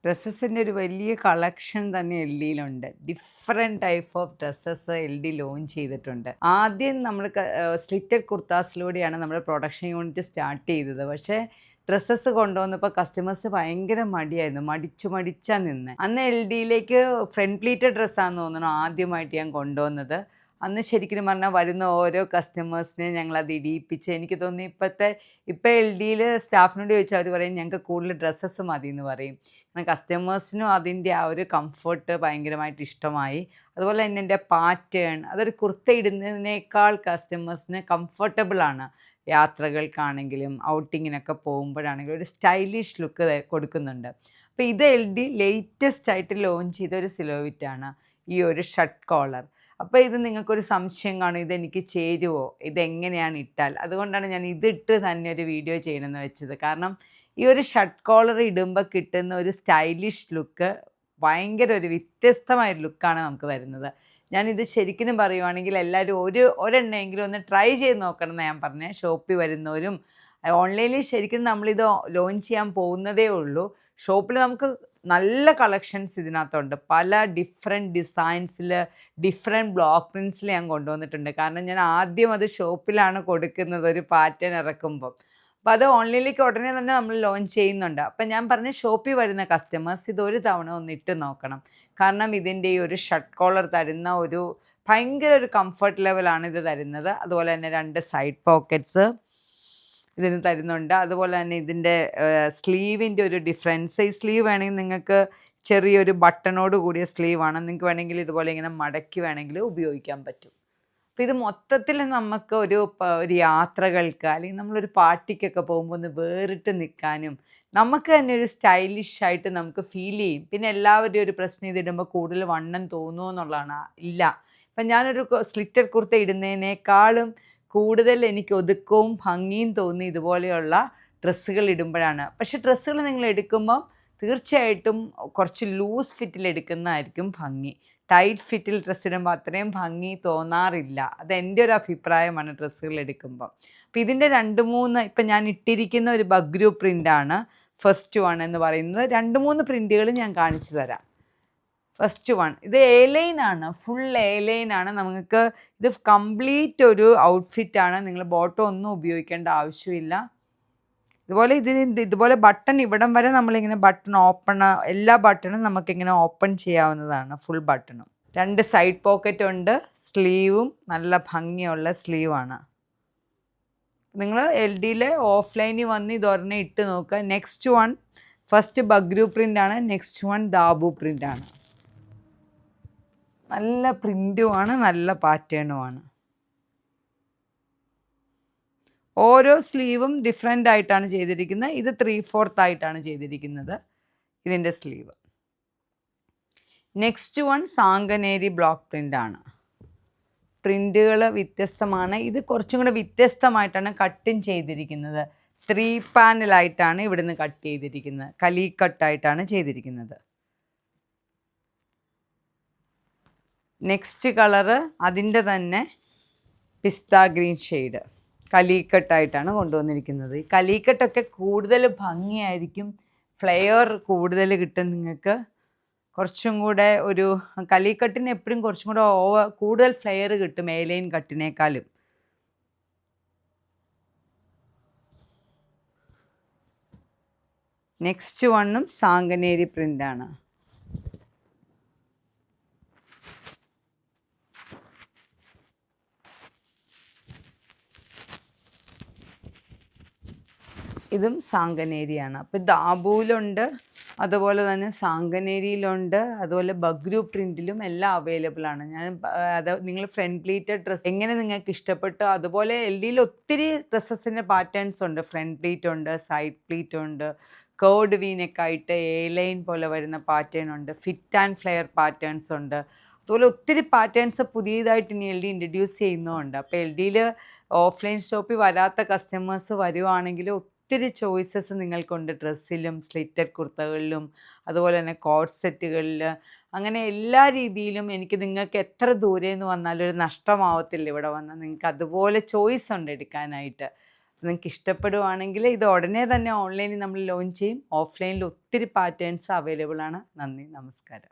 ഡ്രസ്സസിൻ്റെ ഒരു വലിയ കളക്ഷൻ തന്നെ എൽ ഡിയിലുണ്ട്. Different type of dresses L D launch ചെയ്തിട്ടുണ്ട്. ആദ്യം നമ്മൾ സ്ലിറ്റഡ് കുർത്താസിലൂടെയാണ് നമ്മൾ പ്രൊഡക്ഷൻ യൂണിറ്റ് സ്റ്റാർട്ട് ചെയ്തത്. പക്ഷേ ഡ്രസ്സസ് കൊണ്ടുവന്നപ്പോൾ കസ്റ്റമേഴ്സ് ഭയങ്കര മടിയായിരുന്നു. മടിച്ചാ നിന്നെ. അന്ന് എൽ ഡിയിലേക്ക് ഫ്രണ്ട് പ്ലീറ്റഡ് ഡ്രസ്സാണെന്ന് തോന്നുന്നു ആദ്യമായിട്ട് ഞാൻ കൊണ്ടുവന്നത്. അന്ന് ശരിക്കും പറഞ്ഞാൽ വരുന്ന ഓരോ കസ്റ്റമേഴ്സിനെ ഞങ്ങളത് ഇടിയിപ്പിച്ച് എനിക്ക് തോന്നി ഇപ്പം എൽ ഡിയിൽ സ്റ്റാഫിനോട് ചോദിച്ചാൽ അവർ പറയും ഞങ്ങൾക്ക് കൂടുതൽ ഡ്രസ്സസ് മതി എന്ന് പറയും. കാരണം കസ്റ്റമേഴ്സിനും അതിൻ്റെ ആ ഒരു കംഫർട്ട് ഭയങ്കരമായിട്ട് ഇഷ്ടമായി. അതുപോലെ തന്നെ എൻ്റെ പാറ്റേൺ അതൊരു കുർത്ത ഇടുന്നതിനേക്കാൾ കസ്റ്റമേഴ്സിന് കംഫർട്ടബിളാണ്. യാത്രകൾക്കാണെങ്കിലും ഔട്ടിങ്ങിനൊക്കെ പോകുമ്പോഴാണെങ്കിലും ഒരു സ്റ്റൈലിഷ് ലുക്ക് കൊടുക്കുന്നുണ്ട്. അപ്പോൾ ഇത് എൽ ഡി ലേറ്റസ്റ്റ് ആയിട്ട് ലോഞ്ച് ചെയ്തൊരു സിലോവിറ്റാണ് ഈ ഒരു ഷർട്ട് കോളർ. അപ്പോൾ ഇത് നിങ്ങൾക്കൊരു സംശയം കാണും, ഇതെനിക്ക് ചേരുമോ, ഇതെങ്ങനെയാണ് ഇട്ടാൽ. അതുകൊണ്ടാണ് ഞാൻ ഇതിട്ട് തന്നെ ഒരു വീഡിയോ ചെയ്യണമെന്ന് വെച്ചത്. കാരണം ഈ ഒരു ഷർട്ട് കോളർ ഇടുമ്പോൾ കിട്ടുന്ന ഒരു സ്റ്റൈലിഷ് ലുക്ക് ഭയങ്കര ഒരു വ്യത്യസ്തമായൊരു ലുക്കാണ് നമുക്ക് വരുന്നത്. ഞാനിത് ശരിക്കും പറയുവാണെങ്കിൽ എല്ലാവരും ഒരെണ്ണമെങ്കിലും ഒന്ന് ട്രൈ ചെയ്ത് നോക്കണം എന്ന് ഞാൻ പറഞ്ഞത്. ഷോപ്പിൽ വരുന്നവരും ഓൺലൈനിൽ ശരിക്കും നമ്മളിത് ലോഞ്ച് ചെയ്യാൻ പോകുന്നതേ ഉള്ളൂ. ഷോപ്പിൽ നമുക്ക് നല്ല കളക്ഷൻസ് ഇതിനകത്തുണ്ട്. പല ഡിഫറെൻറ്റ് ഡിസൈൻസിൽ ഡിഫറെൻറ്റ് ബ്ലോക്ക് പ്രിൻറ്റ്സിൽ ഞാൻ കൊണ്ടുവന്നിട്ടുണ്ട്. കാരണം ഞാൻ ആദ്യം അത് ഷോപ്പിലാണ് കൊടുക്കുന്നത് ഒരു പാറ്റേൺ ഇറക്കുമ്പം. അപ്പോൾ അത് ഓൺലൈനിലേക്ക് ഉടനെ തന്നെ നമ്മൾ ലോഞ്ച് ചെയ്യുന്നുണ്ട്. അപ്പം ഞാൻ പറഞ്ഞ ഷോപ്പിൽ വരുന്ന കസ്റ്റമേഴ്സ് ഇതൊരു തവണ ഒന്ന് ഇട്ട് നോക്കണം. കാരണം ഇതിൻ്റെ ഈ ഒരു ഷർട്ട് കോളർ തരുന്ന ഒരു ഭയങ്കര ഒരു കംഫർട്ട് ലെവലാണ് ഇത് തരുന്നത്. അതുപോലെ തന്നെ 2 സൈഡ് പോക്കറ്റ്സ് ഇതിന് തരുന്നുണ്ട്. അതുപോലെ തന്നെ ഇതിൻ്റെ സ്ലീവിൻ്റെ ഒരു ഡിഫറൻസ്, ഈ സ്ലീവ് വേണമെങ്കിൽ നിങ്ങൾക്ക് ചെറിയൊരു ബട്ടണോട് കൂടിയ സ്ലീവാണ്. നിങ്ങൾക്ക് വേണമെങ്കിൽ ഇതുപോലെ ഇങ്ങനെ മടക്കി വേണമെങ്കിൽ ഉപയോഗിക്കാൻ പറ്റും. അപ്പോൾ ഇത് മൊത്തത്തിൽ നമുക്ക് ഒരു യാത്രകൾക്ക് അല്ലെങ്കിൽ നമ്മളൊരു പാർട്ടിക്കൊക്കെ പോകുമ്പോൾ ഒന്ന് വേറിട്ട് നിൽക്കാനും നമുക്ക് തന്നെ ഒരു സ്റ്റൈലിഷ് ആയിട്ട് നമുക്ക് ഫീൽ ചെയ്യും. പിന്നെ എല്ലാവരുടെയും ഒരു പ്രശ്നം ഇതിടുമ്പോൾ കൂടുതൽ വണ്ണം തോന്നുമോ എന്നുള്ളതാണ്. ഇല്ല, ഇപ്പം ഞാനൊരു സ്ലിറ്റഡ് കുർത്ത ഇടുന്നതിനേക്കാളും കൂടുതൽ എനിക്ക് ഒതുക്കവും ഭംഗിയും തോന്നി ഇതുപോലെയുള്ള ഡ്രസ്സുകൾ ഇടുമ്പോഴാണ്. പക്ഷേ ഡ്രസ്സുകൾ നിങ്ങൾ എടുക്കുമ്പം തീർച്ചയായിട്ടും കുറച്ച് ലൂസ് ഫിറ്റിൽ എടുക്കുന്നതായിരിക്കും ഭംഗി. ടൈറ്റ് ഫിറ്റിൽ ഡ്രസ്സ് ഇടുമ്പോൾ അത്രയും ഭംഗി തോന്നാറില്ല. അതെൻ്റെ ഒരു അഭിപ്രായമാണ് ഡ്രസ്സുകൾ എടുക്കുമ്പം. അപ്പോൾ ഇതിൻ്റെ 2-3 ഇപ്പം ഞാൻ ഇട്ടിരിക്കുന്ന ഒരു ബഗ്രു പ്രിൻ്റാണ് ഫസ്റ്റ് വൺ എന്ന് പറയുന്നത്. 2-3 പ്രിൻറ്റുകൾ ഞാൻ കാണിച്ചു തരാം. ഫസ്റ്റ് വൺ ഇത് എ-ലൈനാണ്, ഫുൾ എ-ലൈനാണ്. നമുക്ക് ഇത് കംപ്ലീറ്റ് ഒരു ഔട്ട്ഫിറ്റാണ്. നിങ്ങൾ ബോട്ടം ഒന്നും ഉപയോഗിക്കേണ്ട ആവശ്യമില്ല. ഇതുപോലെ ബട്ടൺ ഇവിടം വരെ നമ്മളിങ്ങനെ ബട്ടൺ ഓപ്പൺ, എല്ലാ ബട്ടണും നമുക്കിങ്ങനെ ഓപ്പൺ ചെയ്യാവുന്നതാണ്. ഫുൾ ബട്ടണും 2 സൈഡ് പോക്കറ്റ് ഉണ്ട്. സ്ലീവും നല്ല ഭംഗിയുള്ള സ്ലീവാണ്. നിങ്ങൾ എൽ ഡിയിലെ ഓഫ്ലൈനിൽ വന്ന് ഇതൊരെണ്ണം ഇട്ട് നോക്കുക. നെക്സ്റ്റ് വൺ ഫസ്റ്റ് ബഗ്രു പ്രിൻ്റാണ്. നെക്സ്റ്റ് വൺ ദാബു പ്രിൻ്റാണ്. നല്ല പ്രിൻറ്റുമാണ്, നല്ല പാറ്റേണുമാണ്. ഓരോ സ്ലീവും ഡിഫറെൻ്റ് ആയിട്ടാണ് ചെയ്തിരിക്കുന്നത്. ഇത് 3/4 ആയിട്ടാണ് ചെയ്തിരിക്കുന്നത് ഇതിൻ്റെ sleeve. Next one Sanganeri block പ്രിൻ്റാണ്. പ്രിൻറ്റുകൾ വ്യത്യസ്തമാണ്. ഇത് കുറച്ചും കൂടെ വ്യത്യസ്തമായിട്ടാണ് കട്ടിങ് ചെയ്തിരിക്കുന്നത്. 3 പാനലായിട്ടാണ് ഇവിടുന്ന് കട്ട് ചെയ്തിരിക്കുന്നത്. കലീക്കട്ടായിട്ടാണ് ചെയ്തിരിക്കുന്നത്. നെക്സ്റ്റ് കളറ് അതിൻ്റെ തന്നെ പിസ്ത ഗ്രീൻ ഷെയ്ഡ് കലീക്കട്ടായിട്ടാണ് കൊണ്ടുവന്നിരിക്കുന്നത്. ഈ കലീക്കട്ടൊക്കെ കൂടുതൽ ഭംഗിയായിരിക്കും, ഫ്ലെയർ കൂടുതൽ കിട്ടും നിങ്ങൾക്ക്. കുറച്ചും കൂടെ ഒരു കലീക്കട്ടിന് എപ്പോഴും കുറച്ചും കൂടെ കൂടുതൽ ഫ്ലെയർ കിട്ടും എ-ലൈൻ കട്ടിനേക്കാളും. നെക്സ്റ്റ് വണ്ണും സാങ്കനേരി പ്രിൻ്റാണ്. ഇതും സാങ്കനേരിയാണ്. അപ്പോൾ ദാബുവിലുണ്ട്, അതുപോലെ തന്നെ സാങ്കനേരിയിലുണ്ട്, അതുപോലെ ബഗ്രു പ്രിൻറ്റിലും എല്ലാം അവൈലബിൾ ആണ്. അത് നിങ്ങൾ ഫ്രണ്ട് പ്ലീറ്റഡ് ഡ്രസ്സ് എങ്ങനെ നിങ്ങൾക്ക് ഇഷ്ടപ്പെട്ടോ അതുപോലെ എൽ ഡിയിൽ ഒത്തിരി ഡ്രസ്സസിൻ്റെ പാറ്റേൺസ് ഉണ്ട്. ഫ്രണ്ട് പ്ലീറ്റ് ഉണ്ട്, സൈഡ് പ്ലീറ്റ് ഉണ്ട്, കേർഡ് വീനൊക്കെ ആയിട്ട് എ-ലൈൻ പോലെ വരുന്ന പാറ്റേൺ ഉണ്ട്, ഫിറ്റ് ആൻഡ് ഫ്ലെയർ പാറ്റേൺസ് ഉണ്ട്. അതുപോലെ ഒത്തിരി പാറ്റേൺസ് പുതിയതായിട്ട് ഇനി എൽ ഡി ഇൻട്രൊഡ്യൂസ് ചെയ്യുന്നുമുണ്ട്. അപ്പോൾ എൽ ഡിയിൽ ഓഫ്ലൈൻ ഷോപ്പിൽ വരാത്ത കസ്റ്റമേഴ്സ് വരുവാണെങ്കിൽ ഒത്തിരി ചോയ്സസ് നിങ്ങൾക്കുണ്ട്. ഡ്രസ്സിലും സ്ലിറ്റഡ് കുർത്തകളിലും അതുപോലെ തന്നെ കോട്ട് സെറ്റുകളിൽ, അങ്ങനെ എല്ലാ രീതിയിലും നിങ്ങൾക്ക് എത്ര ദൂരെ നിന്ന് വന്നാലും ഒരു നഷ്ടമാവത്തില്ല. ഇവിടെ വന്നാൽ നിങ്ങൾക്ക് അതുപോലെ ചോയ്സ് ഉണ്ട് എടുക്കാനായിട്ട്. നിങ്ങൾക്ക് ഇഷ്ടപ്പെടുവാണെങ്കിൽ ഇത് ഉടനെ തന്നെ ഓൺലൈനിൽ നമ്മൾ ലോഞ്ച് ചെയ്യും. ഓഫ്ലൈനിൽ ഒത്തിരി പാറ്റേൺസ് അവൈലബിൾ ആണ്. നന്ദി, നമസ്കാരം.